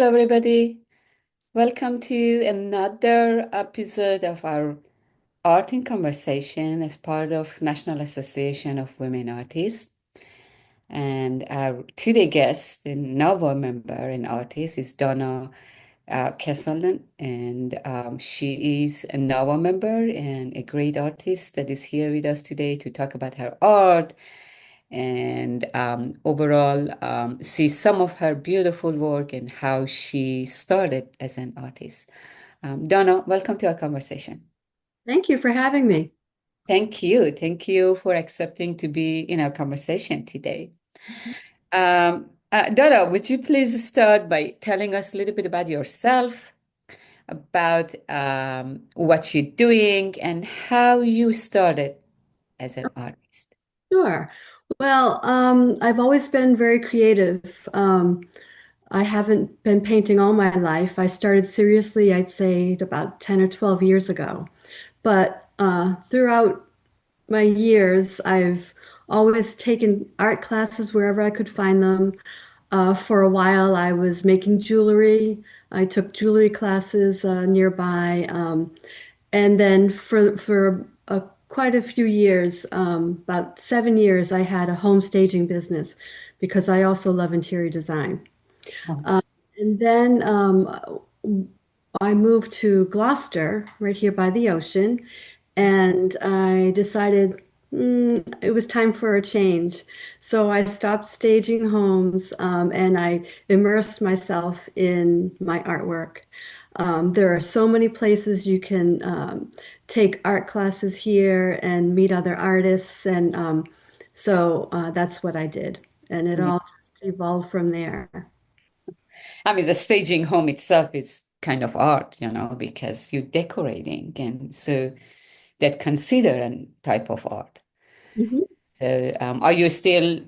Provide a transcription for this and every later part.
Hello, everybody. Welcome to another episode of our Art in Conversation as part of National Association of Women Artists. And our today guest and novel member and artist is Donna Caselden, and she is a NOVA member and a great artist that is here with us today to talk about her art and overall see some of her beautiful work and how she started as an artist. Donna, welcome to our conversation. Thank you for having me. Thank you. Thank you for accepting to be in our conversation today. Donna, would you please start by telling us a little bit about yourself, about what you're doing, and how you started as an artist? Sure. Well, I've always been very creative. I haven't been painting all my life. I started seriously, I'd say, about 10 or 12 years ago. But throughout my years, I've always taken art classes wherever I could find them. For a while, I was making jewelry. I took jewelry classes nearby. And then for quite a few years, about 7 years, I had a home staging business because I also love interior design. Oh, And then I moved to Gloucester, right here by the ocean, and I decided it was time for a change. So I stopped staging homes and I immersed myself in my artwork. There are so many places you can take art classes here and meet other artists, and that's what I did, and it yeah. all just evolved from there. I mean, the staging home itself is kind of art, because you're decorating, and so that consider a type of art. Mhm. So, are you still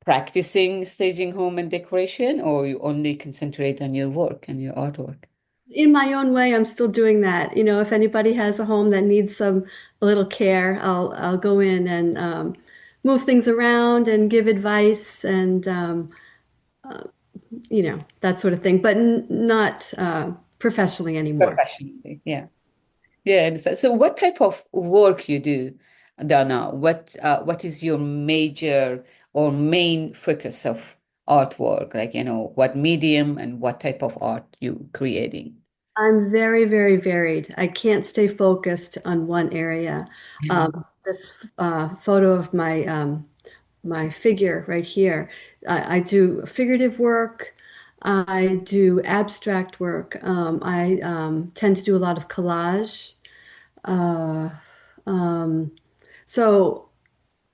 practicing staging home and decoration, or you only concentrate on your work and your artwork? In my own way, I'm still doing that. You know, if anybody has a home that needs some a little care, I'll go in and move things around and give advice and uh, that sort of thing, but n not professionally anymore. Professionally, yeah. Yeah, I understand. So what type of work you do, Donna? What is your major or main focus of artwork? Like, what medium and what type of art you creating? I'm very, very varied. I can't stay focused on one area. This photo of my figure right here. I do figurative work. I do abstract work. I tend to do a lot of collage. Uh, um, so,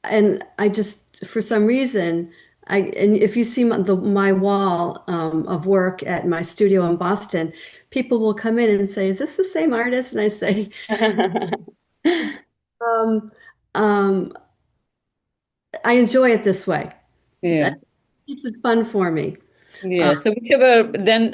and I just, for some reason, and if you see my wall of work at my studio in Boston, people will come in and say, "Is this the same artist?" And I say, um, um, "I enjoy it this way. Yeah. That keeps it fun for me." Yeah, so whichever, then,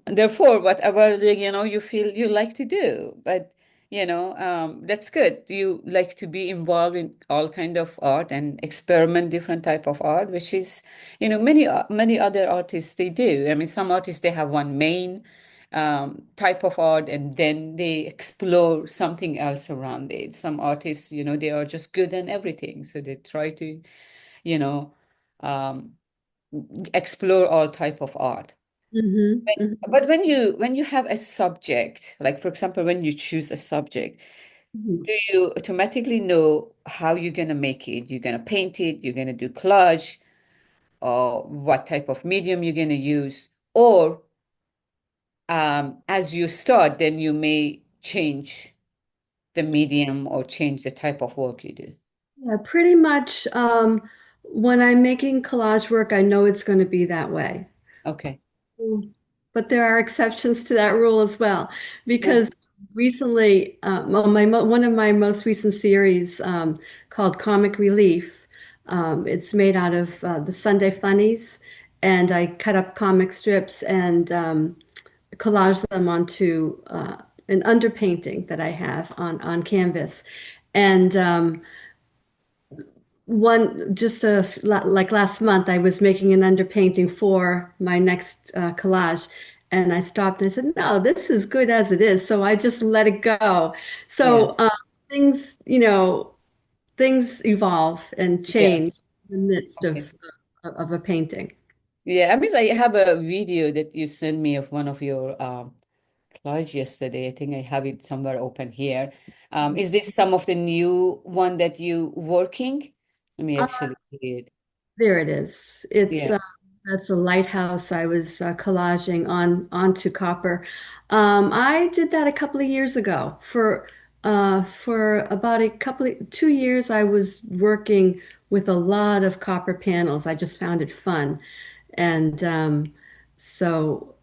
therefore, whatever, you feel you like to do, but, that's good. You like to be involved in all kind of art and experiment different type of art, which is, many other artists, they do. I mean, some artists, they have one main, type of art and then they explore something else around it. Some artists, they are just good in everything. So they try to, you know, um, explore all type of art. Hmm. But when you have a subject, like for example, when you choose a subject, Hmm. do you automatically know how you're gonna make it? You're gonna paint it, you're gonna do collage, or what type of medium you're gonna use, or as you start, then you may change the medium or change the type of work you do. Yeah, pretty much. When I'm making collage work, I know it's going to be that way. Okay. Mm. But there are exceptions to that rule as well, Yeah. because recently, one of my most recent series called Comic Relief, it's made out of the Sunday Funnies, and I cut up comic strips and collage them onto an underpainting that I have on canvas, and one just like last month I was making an underpainting for my next collage, And I stopped and I said, no, this is good as it is. So I just let it go. Yeah. So things, things evolve and Yeah. change in the midst Okay. of a painting. Yeah. I mean, I have a video that you sent me of one of your collage yesterday. I think I have it somewhere open here. Is this some of the new one that you working? Let me Uh, actually see it. there it is. It's Yeah. that's a lighthouse I was collaging onto copper. I did that a couple of years ago. For about a couple of 2 years, I was working with a lot of copper panels. I just found it fun, and so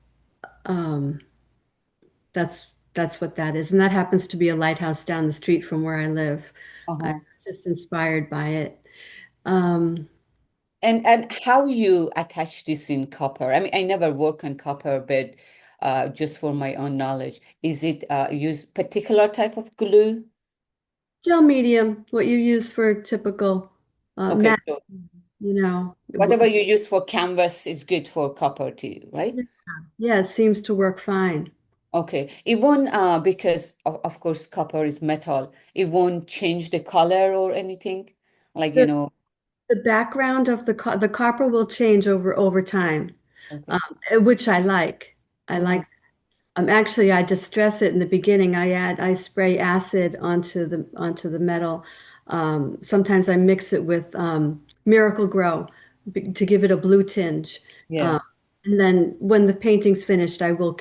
um, that's what that is. And that happens to be a lighthouse down the street from where I live. I was Uh-huh. just inspired by it. Um, And how you attach this in copper? I mean, I never work on copper, but just for my own knowledge, is it use particular type of glue? Gel medium, what you use for typical Okay, matte, so you know. whatever you use for canvas is good for copper too, right? Yeah, yeah, it seems to work fine. Okay, it won't because of course copper is metal. It won't change the color or anything, like you The, know. the background of the copper will change over time, um, Okay. which I like. I Hmm. like. Actually, I distress it in the beginning. I spray acid onto the metal. Sometimes I mix it with Miracle Grow to give it a blue tinge. Yeah. Um, and then when the painting's finished, I will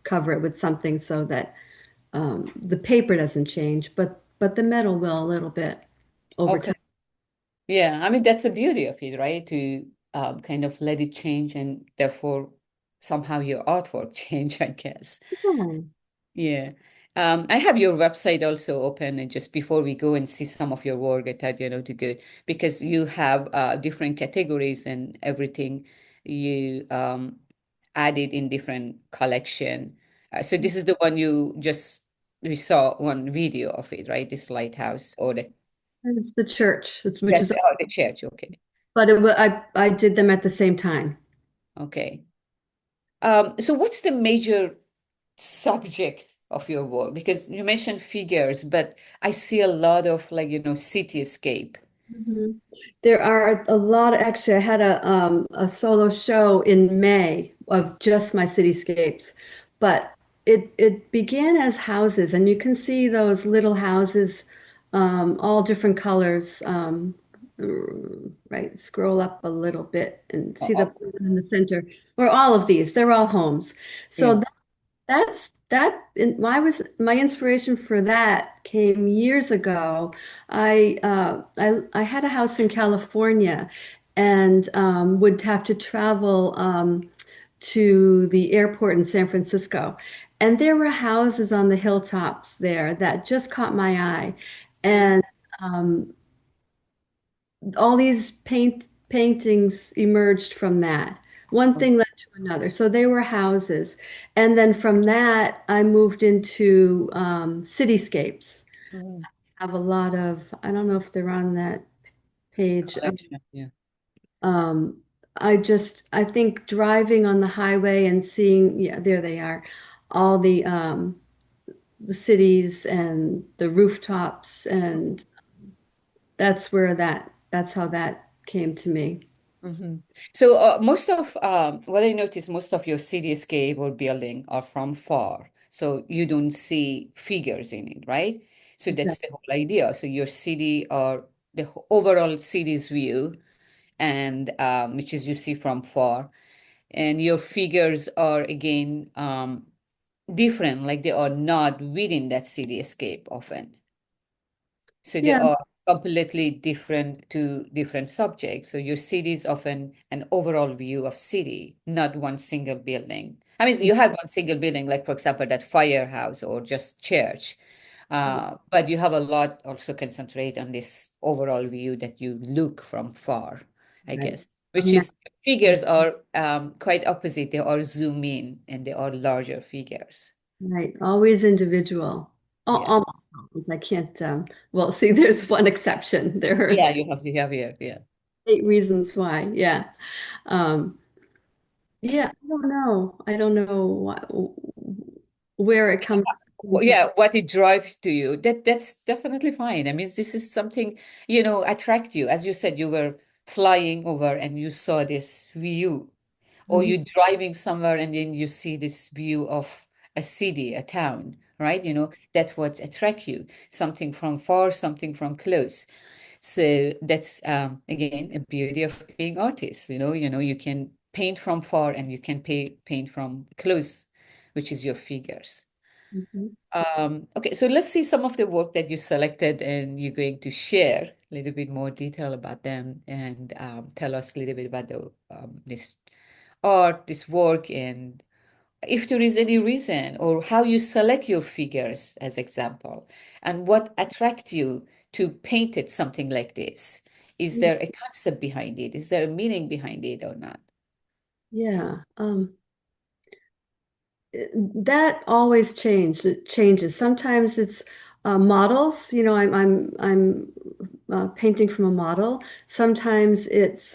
cover it with something so that the paper doesn't change, but the metal will a little bit over Okay. time. Yeah, I mean that's the beauty of it, right? To kind of let it change and therefore somehow your artwork change, I guess. Yeah. Yeah. I have your website also open, and just before we go and see some of your work, I thought, to go because you have different categories and everything you added in different collection. So this is the one we saw one video of it, right? This lighthouse or the It's the church, which yes, is, oh, the church. Okay. but I did them at the same time. Okay. So what's the major subject of your work? Because you mentioned figures, but I see a lot of like, cityscape. Mhm. There are a lot. Actually, I had a solo show in May of just my cityscapes, but it began as houses, and you can see those little houses, all different colors. Right, scroll up a little bit and see the Oh, one in the center, or all of these. They're all homes. yeah. So that's that. Why was my inspiration for that came years ago. I had a house in California, and would have to travel to the airport in San Francisco, and there were houses on the hilltops there that just caught my eye, Mhm. and um, all these paintings emerged from that. One thing led to another. So they were houses. And then from that, I moved into cityscapes. Mhm. I have a lot of, I don't know if they're on that page. Collection. Yeah. Um, I think driving on the highway and seeing, yeah, there they are, all the cities and the rooftops. And that's how that came to me. Hmm. So most of what I noticed, most of your cityscape or building are from far. So you don't see figures in it, right? So that's the whole idea. So your city or the overall city's view, and which is you see from far, and your figures are again different, like they are not within that cityscape often. So they Yeah, are completely different to different subjects. So your city is often an overall view of city, not one single building. I mean, you have one single building, like for example, that firehouse or just church. But you have a lot also concentrate on this overall view that you look from far, I right. guess, which Um, is figures are quite opposite. They are zoom in and they are larger figures. right. Always individual. Yeah. Almost always. I can't, well, see, there's one exception. There are You have here. Yeah. 8 reasons why. Yeah. Um, Yeah, I don't know. I don't know where it comes from. Yeah, what it drives to you. That's definitely fine. I mean, this is something, attract you. As you said, you were flying over and you saw this view, or Mhm, you're driving somewhere and then you see this view of a city, a town, right? That's what attract you. Something from far, something from close. So that's again a beauty of being artists. You can paint from far and you can paint from close, which is your figures. mhm. Okay, so let's see some of the work that you selected, and you're going to share a little bit more detail about them and tell us a little bit about this art, this work, and if there is any reason or how you select your figures as example, and what attract you to paint it something like this. Is there a concept behind it? Is there a meaning behind it or not? Yeah. That always changes. It changes. Sometimes it's models. I'm painting from a model. Sometimes it's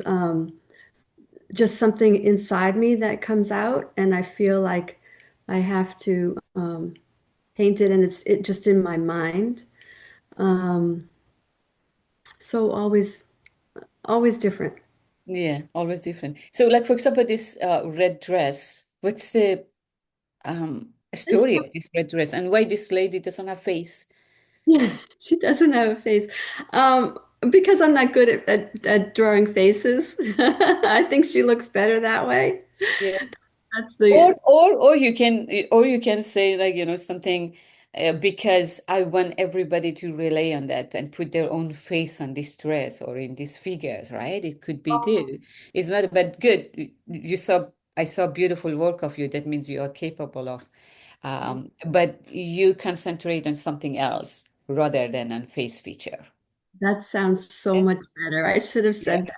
just something inside me that comes out, and I feel like I have to paint it, and it just in my mind. Um, so always different. Yeah, always different. So, like for example, this red dress. What's the This, story of this red dress and why this lady doesn't have face? yeah, she doesn't have a face. Because I'm not good at drawing faces. I think she looks better that way. Yeah. That's Or the or or you can say like something because I want everybody to rely on that and put their own face on this dress or in these figures, right? It could be too. It's not but good. I saw beautiful work of you. That means you are capable of. But you concentrate on something else rather than on face feature. that sounds so Yeah. much better. I should have Yeah. said that.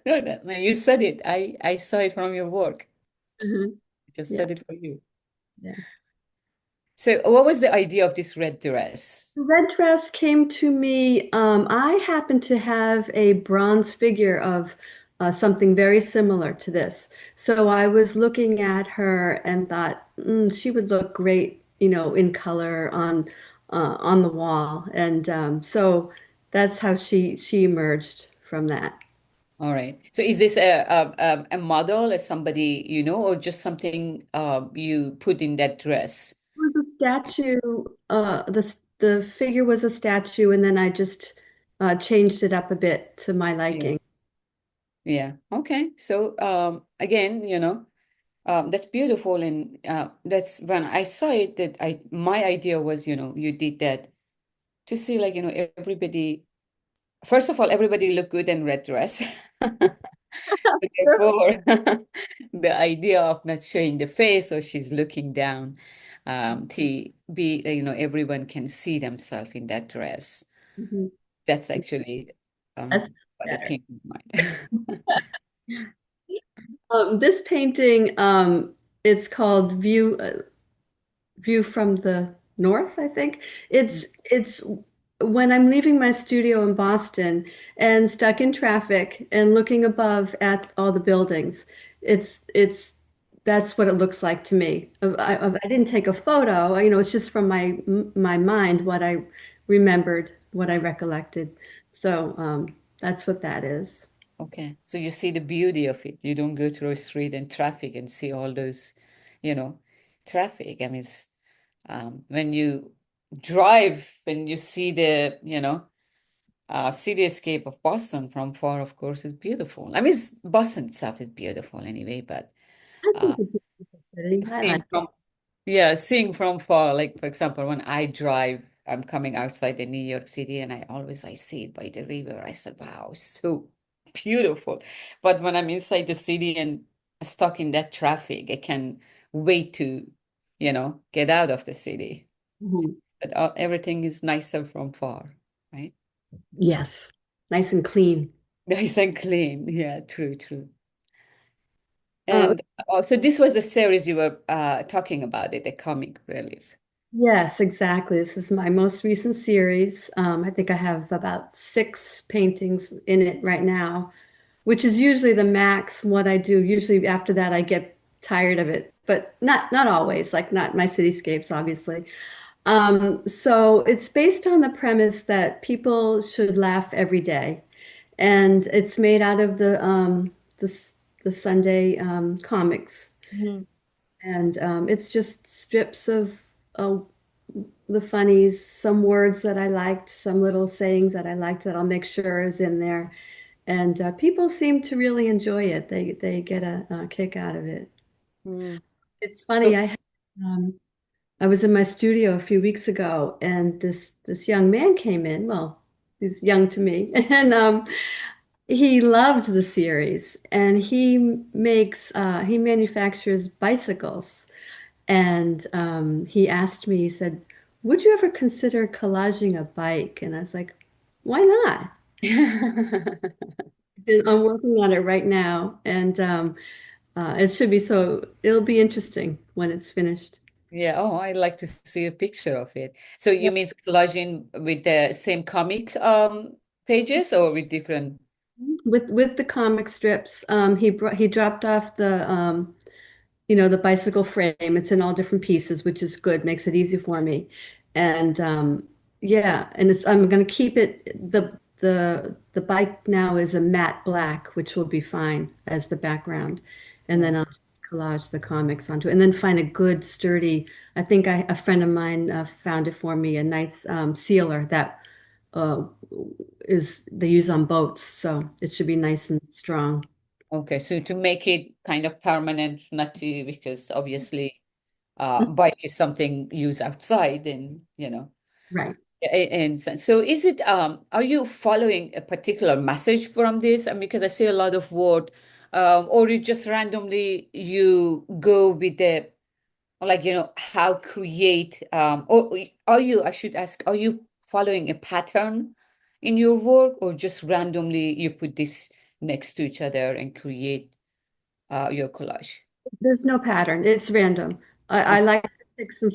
No, no, you said it. I saw it from your work. Mhm. I just Yeah, said it for you. yeah. So, what was the idea of this red dress? The red dress came to me. I happen to have a bronze figure of something very similar to this. So I was looking at her and thought, she would look great, in color on the wall. And so that's how she emerged from that. All right. So, is this a model, as somebody or just something you put in that dress? It was a statue. The figure was a statue, and then I just changed it up a bit to my Yeah. liking. Yeah. Okay. So, again, that's beautiful, and that's when I saw it that I my idea was, you did that to see like everybody. First of all, everybody look good in red dress. But therefore, the idea of not showing the face or she's looking down, to be, everyone can see themselves in that dress. Mhm. That's actually That's what it better. came to mind. This painting, it's called View from the North, I think. It's when I'm leaving my studio in Boston and stuck in traffic and looking above at all the buildings. It's that's what it looks like to me. I didn't take a photo, it's just from my mind what I remembered, what I recollected. So that's what that is. Okay, so you see the beauty of it. You don't go through a street and traffic and see all those, you know, traffic. I mean, when you drive and you see the, cityscape of Boston from far, of course, is beautiful. I mean, Boston itself is beautiful anyway, but I uh, think it's pretty. I seeing like it. from yeah, seeing from far, like for example, when I drive, I'm coming outside the New York City, and I see it by the river. I said, "Wow, so beautiful." But when I'm inside the city and stuck in that traffic, I can wait to, get out of the city. Mhm. But everything is nicer from far, right? Yes, nice and clean. Nice and clean. Yeah, true, true. Uh, And so this was the series you were talking about it, the comic relief. yes, exactly. This is my most recent series. I think I have about 6 paintings in it right now. which is usually the max what I do. Usually after that I get tired of it, but not always, like not my cityscapes, obviously. So it's based on the premise that people should laugh every day, and it's made out of the Sunday comics, Mhm. and it's just strips of uh, the funnies, some words that I liked, some little sayings that I liked that I'll make sure is in there. And people seem to really enjoy it. They get a kick out of it. Mm. It's funny. So, Um, I was in my studio a few weeks ago, and this young man came in. Well, he's young to me, and he loved the series. And he manufactures bicycles. And he asked me. He said, "Would you ever consider collaging a bike?" And I was like, "Why not?" And I'm working on it right now, and it should be so. It'll be interesting when it's finished. yeah, oh, I'd like to see a picture of it. So you mean collaging with the same comic pages or with different? With the comic strips, he dropped off the bicycle frame. It's in all different pieces, which is good, makes it easy for me. And yeah, and I'm going to keep it. The bike now is a matte black, which will be fine as the background, and then Oh, I'll just collage the comics onto it, and then find a good sturdy. I think a friend of mine found it for me, a nice sealer that uh, is they use on boats, so it should be nice and strong. okay, so to make it kind of permanent, not to, because obviously bike is something used outside and Right. and so is it are you following a particular message from this? I mean, because I see a lot of word or you just randomly you go with the like how create or are you I should ask, are you following a pattern in your work or just randomly you put this next to each other and create your collage? There's no pattern. It's random. I Okay. like to pick some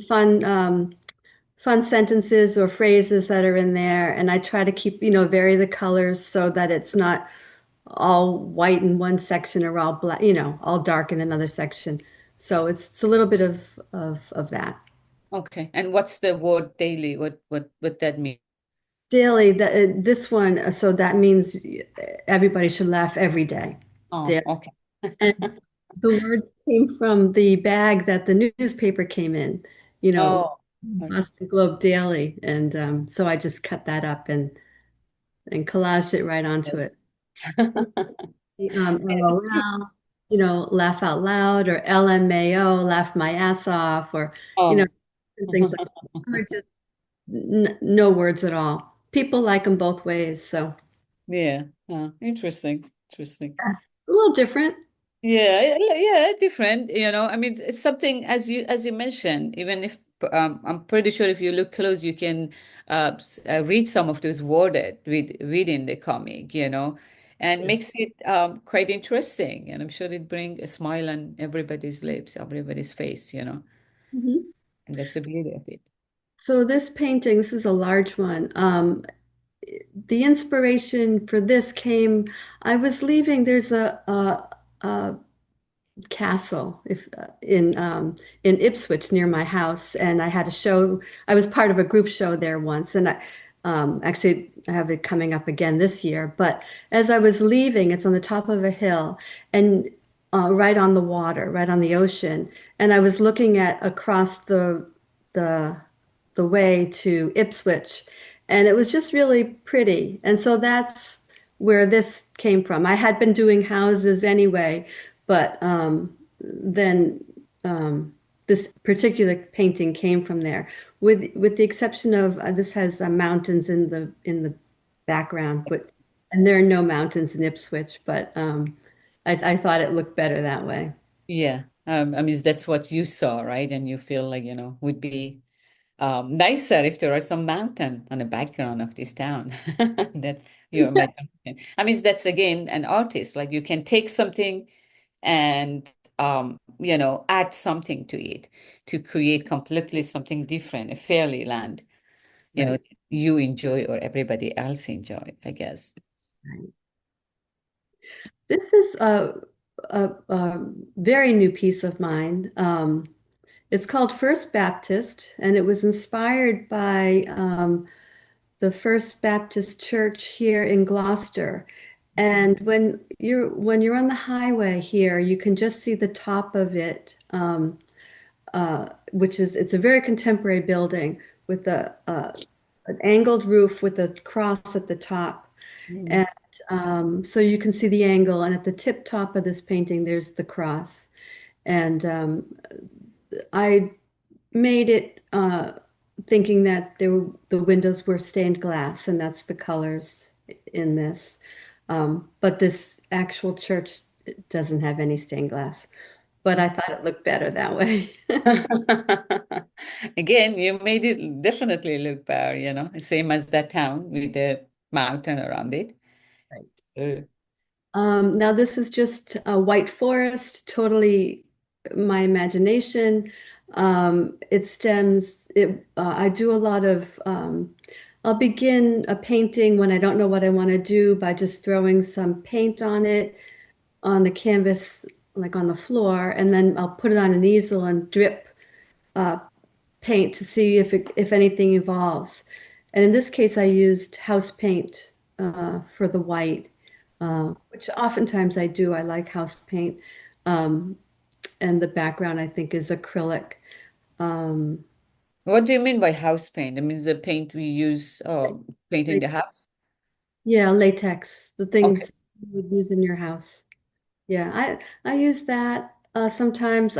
fun sentences or phrases that are in there, and I try to keep, vary the colors so that it's not all white in one section or all black, all dark in another section. So it's a little bit of that. Okay. And what's the word daily? What that mean? Daily, this one, so that means everybody should laugh every day. Oh, okay. And the words came from the bag that the newspaper came in, you know, Oh, okay. Boston Globe Daily. And so I just cut that up and collaged it right onto it. The, LOL, laugh out loud, or LMAO, laugh my ass off, or, you know, Oh. things like that. Or just n no words at all. People like them both ways. So Yeah. Interesting. Interesting. a little different. Yeah, yeah, different, I mean, it's something as you mentioned, even if I'm pretty sure if you look close, you can read some of those worded within the comic, and Yeah. makes it quite interesting. And I'm sure it bring a smile on everybody's lips, everybody's face. Mhm. And that's the beauty of it. So this painting, this is a large one. The inspiration for this came, I was leaving, there's a castle in Ipswich near my house, and I had a show. I was part of a group show there once, and actually I have it coming up again this year. But as I was leaving, it's on the top of a hill and right on the water, right on the ocean, and I was looking at across the the way to Ipswich, and it was just really pretty. And so that's where this came from. I had been doing houses anyway, but then this particular painting came from there, with the exception of this has mountains in the background, but and there are no mountains in Ipswich, but I thought it looked better that way. Yeah. I mean, that's what you saw, right? And you feel like, would be nicer if there are some mountain on the background of this town that you imagine. I mean, that's again an artist. Like you can take something and add something to it to create completely something different, a fairy land, Right. you enjoy or everybody else enjoy, I guess. Right. This is a very new piece of mine. It's called First Baptist, and it was inspired by the First Baptist Church here in Gloucester. And when you're on the highway here, you can just see the top of it, which is it's a very contemporary building with an angled roof with a cross at the top. Mm. And so you can see the angle, and at the tip top of this painting, there's the cross. And I made it thinking that the windows were stained glass, and that's the colors in this. But this actual church doesn't have any stained glass. But I thought it looked better that way. Again, you made it definitely look better, same as that town with the mountain around it. Uh, Now this is just a white forest, totally my imagination. I do a lot of, I'll begin a painting when I don't know what I want to do by just throwing some paint on it on the canvas, like on the floor, and then I'll put it on an easel and drip uh, paint to see if anything evolves. And in this case, I used house paint for the white, which oftentimes I do. I like house paint. Um, and the background, I think, is acrylic. Um, what do you mean by house paint? I mean, the paint we use painting la- the house? yeah, latex, the Okay. things you would use in your house. Yeah, I use that sometimes.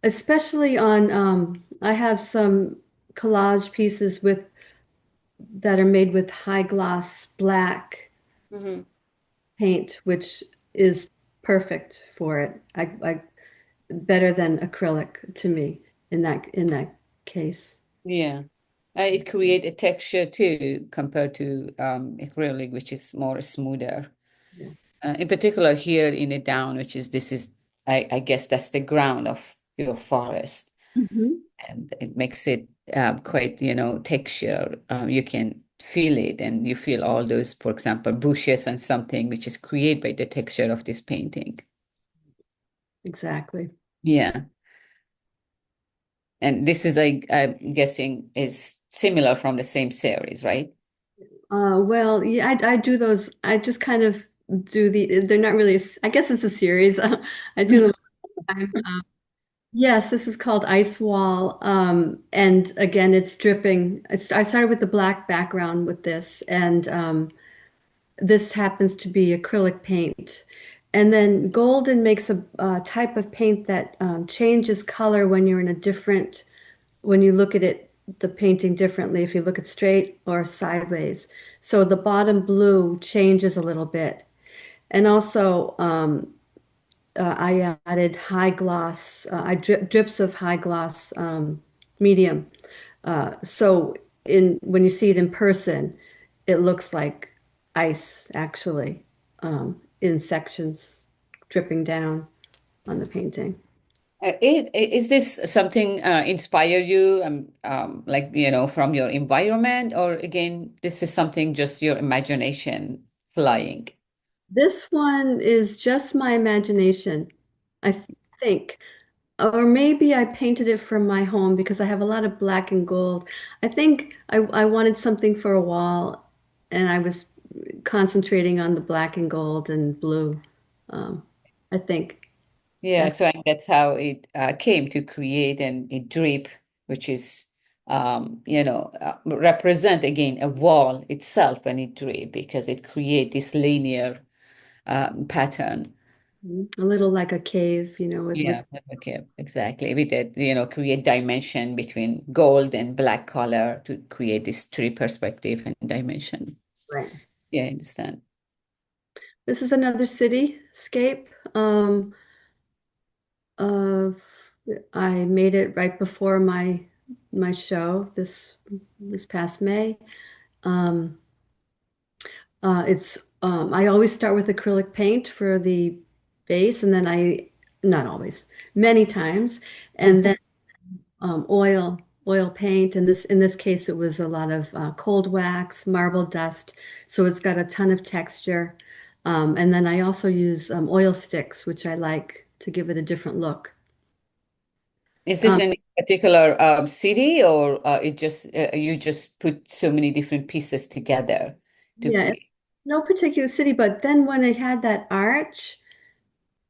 Especially on I have some collage pieces with that are made with high gloss black Hmm. paint, which is perfect for it. I better than acrylic to me in that case. Yeah. It create a texture too compared to acrylic, which is more smoother. Yeah. In particular here in the down, which is this is I guess that's the ground of your forest, Mhm. and it makes it quite, texture. You can feel it, and you feel all those, for example, bushes and something which is created by the texture of this painting. Exactly. Yeah. And this is, I'm guessing, is similar from the same series, right? Well, yeah, I do those. I just kind of do they're not really, I guess it's a series. I do them all the time. Yes, this is called Ice Wall. And again, it's dripping. I started with the black background with this, and this happens to be acrylic paint. And then golden makes a type of paint that changes color when you're in a different, when you look at it, the painting differently, if you look at straight or sideways. So the bottom blue changes a little bit. And also, I added high gloss, drips of high gloss medium. So when you see it in person, it looks like ice actually in sections dripping down on the painting. Is this something inspire you, like, from your environment, or again, this is something just your imagination flying? This one is just my imagination, I think. Or maybe I painted it from my home because I have a lot of black and gold. I think I wanted something for a wall, and I was concentrating on the black and gold and blue. Um, I think. Yeah, I, so that's how it came to create a drip, which is, represent again a wall itself when it drip because it create this linear pattern. a little like a cave, with Yeah, okay, exactly. With it, create dimension between gold and black color to create this three perspective and dimension. right. Yeah, I understand. This is another cityscape. Of I made it right before my show this past May. Um, I always start with acrylic paint for the base, and then not always, many times, and then oil paint. And in this case, it was a lot of cold wax, marble dust, so it's got a ton of texture. And then I also use oil sticks, which I like to give it a different look. Is this Um, in a particular city, or it just you just put so many different pieces together to yeah, create? it's no particular city, but then when it had that arch,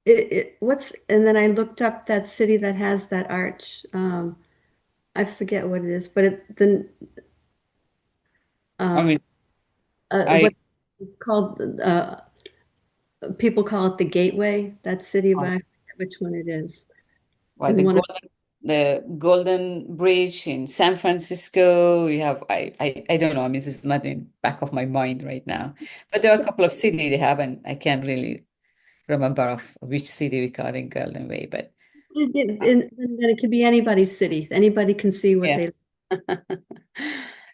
and then I looked up that city that has that arch. I forget what it is, but I um, mean, I what it's called, people call it the Gateway, that city, but I forget which one it is. well, And one of, the Golden Bridge in San Francisco. You have I don't know. I mean, this is not in back of my mind right now, but there are a couple of cities they have, and I can't really remember of which city we got in Golden Way, but and then it could be anybody's city. Anybody can see what yeah. they.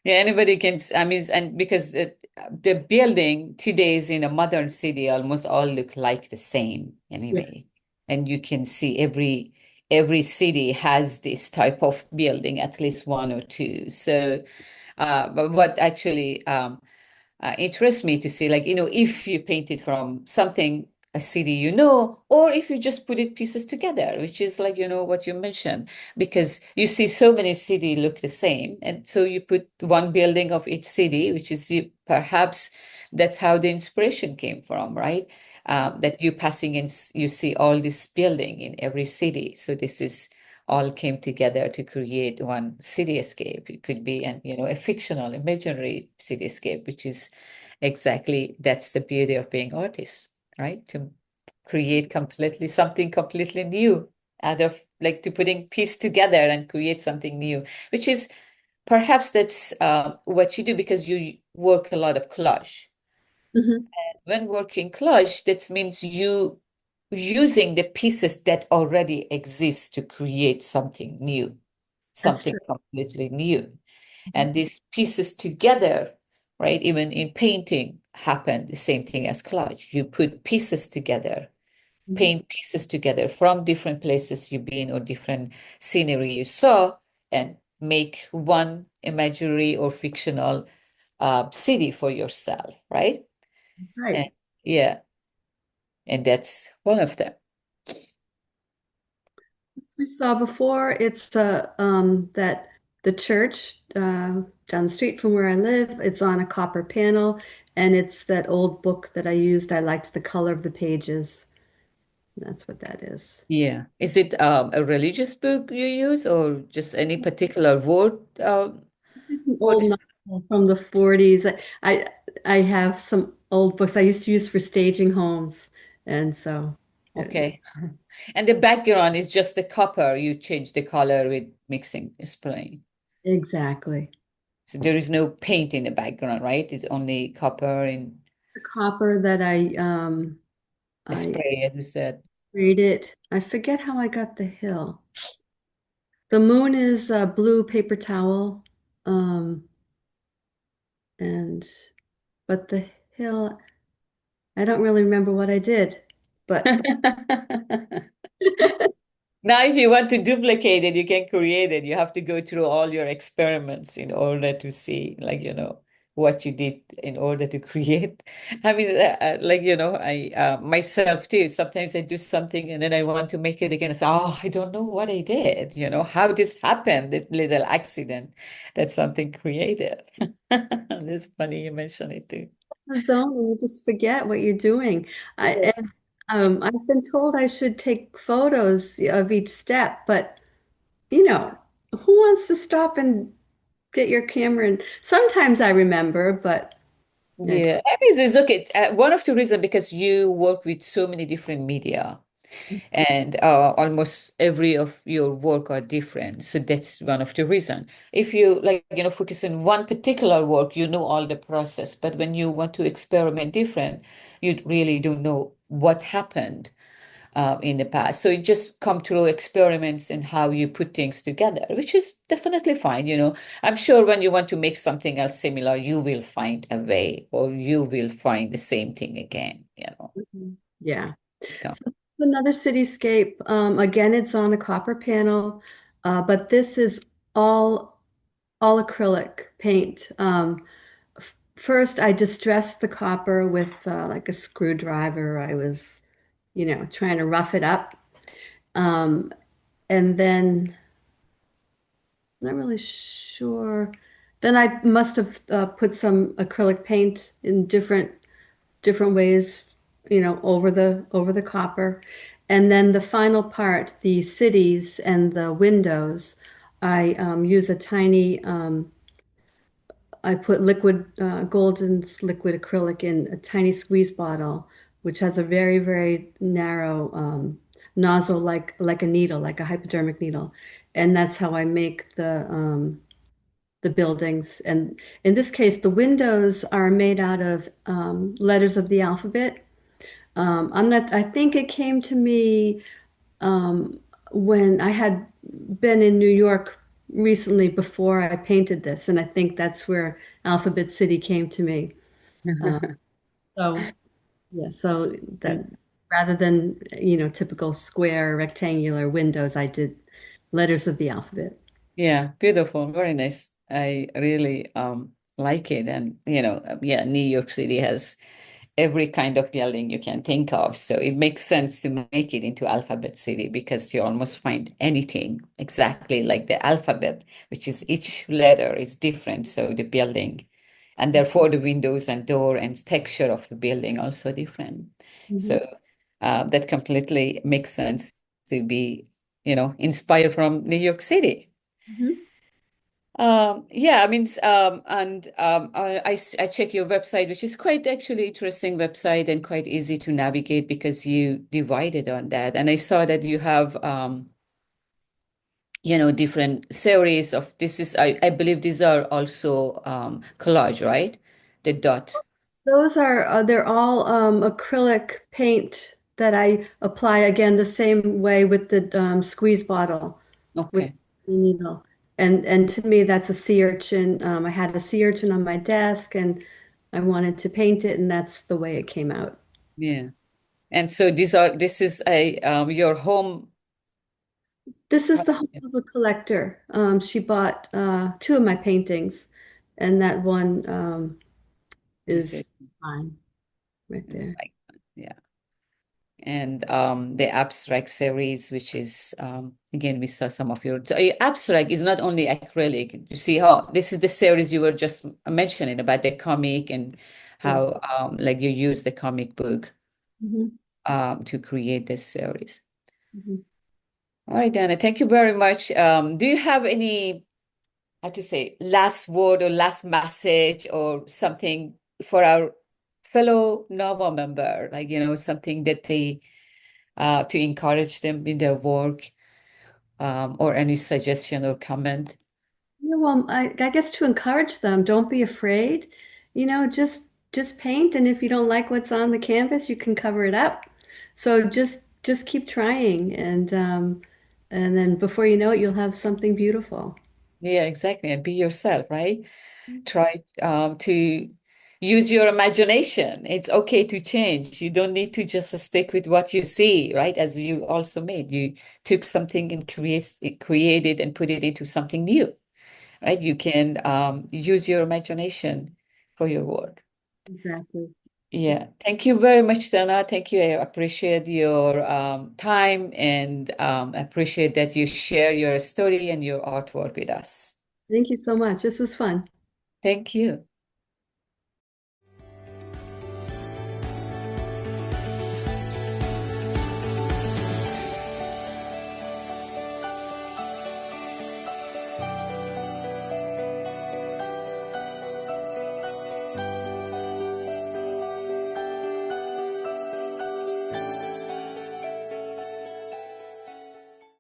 Yeah, anybody can, I mean, and because the building today is in a modern city, almost all look like the same Yeah. anyway. And you can see every city has this type of building, at least one or two. So, but what actually interests me to see, like, if you paint it from something, a city, or if you just put it pieces together, which is like, what you mentioned, because you see so many city look the same. And so you put one building of each city, which is perhaps that's how the inspiration came from, right? That you passing in, you see all this building in every city. So this is all came together to create one cityscape. It could be a fictional, imaginary cityscape, which is exactly that's the beauty of being artists, right? To create completely something completely new out of like to putting piece together and create something new, which is perhaps that's what you do because you work a lot of collage. Mhm. When working collage, that means you using the pieces that already exist to create something new, That's something true. completely new. Mhm. And these pieces together, right, even in painting, happen the same thing as collage. You put pieces together, Mhm. paint pieces together from different places you've been or different scenery you saw, and make one imaginary or fictional city for yourself, right? And Right. yeah, and that's one of them. We saw before, it's that the church down the street from where I live, it's on a copper panel, and it's that old book that I used. I liked the color of the pages. That's what that is. Yeah. Is it a religious book you use or just any particular word It's an for old this? novel from the 40s. I have some old books I used to use for staging homes, and so Okay. And the background is just the copper. You change the color with mixing, spraying. exactly. So there is no paint in the background, right? It's only copper and The copper that a I spray, as you said. sprayed it. I forget how I got the hill. The moon is a blue paper towel, um, and but the hill, I don't really remember what I did, but Now, if you want to duplicate it, you can create it. You have to go through all your experiments in order to see, like, what you did in order to create. I mean, like, I myself too. Sometimes I do something and then I want to make it again. I say, oh, I don't know what I did. How this happened, that little accident that something created. It's funny you mention it too. the zone, and you just forget what you're doing. And I've been told I should take photos of each step, but who wants to stop and get your camera? And sometimes I remember, but I Yeah, I mean, it's okay. One of the reasons because you work with so many different media, and almost every of your work are different. So that's one of the reason. If you like, focus on one particular work, you know all the process. But when you want to experiment different, you really don't know what happened in the past. So it just come through experiments and how you put things together, which is definitely fine. I'm sure when you want to make something else similar, you will find a way, or you will find the same thing again. yeah. It's come. So another cityscape. Again, it's on a copper panel, but this is all all acrylic paint. first I distressed the copper with like a screwdriver. I was, trying to rough it up. Um, and then not really sure. Then I must have put some acrylic paint in different ways, over the copper. And then the final part, the cities and the windows, I use a tiny I put Golden's liquid acrylic in a tiny squeeze bottle, which has a very, very narrow nozzle, like a needle, like a hypodermic needle, and that's how I make the buildings. And in this case, the windows are made out of letters of the alphabet. I'm not. I think it came to me um, when I had been in New York recently before I painted this, and I think that's where Alphabet City came to me. Uh, so yeah, so Yeah. that rather than typical square rectangular windows, I did letters of the alphabet. Yeah, beautiful, very nice. I really like it. And yeah, New York City has every kind of building you can think of. So it makes sense to make it into Alphabet City because you almost find anything exactly like the alphabet, which is each letter is different. So the building, and therefore the windows and door and texture of the building also different. Mhm. So that completely makes sense to be, inspired from New York City. Mhm. Yeah, I mean, and I check your website, which is quite actually interesting website and quite easy to navigate because you divided on that. And I saw that you have, different series of this is, I believe these are also collage, right? The dot. Those are they're all acrylic paint that I apply again the same way with the squeeze bottle with Okay. the needle. And to me that's a sea urchin. I had a sea urchin on my desk and I wanted to paint it and that's the way it came out. Yeah. And so this is a your home. This is the home of a collector. She bought two of my paintings and that one This is is mine right there. like, yeah. And the abstract series, which is again we saw some of your so abstract is not only acrylic. You see how this is the series you were just mentioning about the comic and Yes. how like you use the comic book Mhm. to create this series. Mhm. All right, Dana, thank you very much. Do you have any, how to say, last word or last message or something for our fellow Nova member, like something that they to encourage them in their work, or any suggestion or comment. Yeah, well, I guess to encourage them, don't be afraid. Just paint, and if you don't like what's on the canvas, you can cover it up. So just keep trying, and then before you know it, you'll have something beautiful. Yeah, exactly. And be yourself, right? Try to use your imagination. It's okay to change. You don't need to just stick with what you see, right? As you also made, you took something and created and put it into something new, right? You can use your imagination for your work. Exactly. Yeah, thank you very much, Dana. Thank you. I appreciate your time and appreciate that you share your story and your artwork with us. Thank you so much. This was fun. Thank you.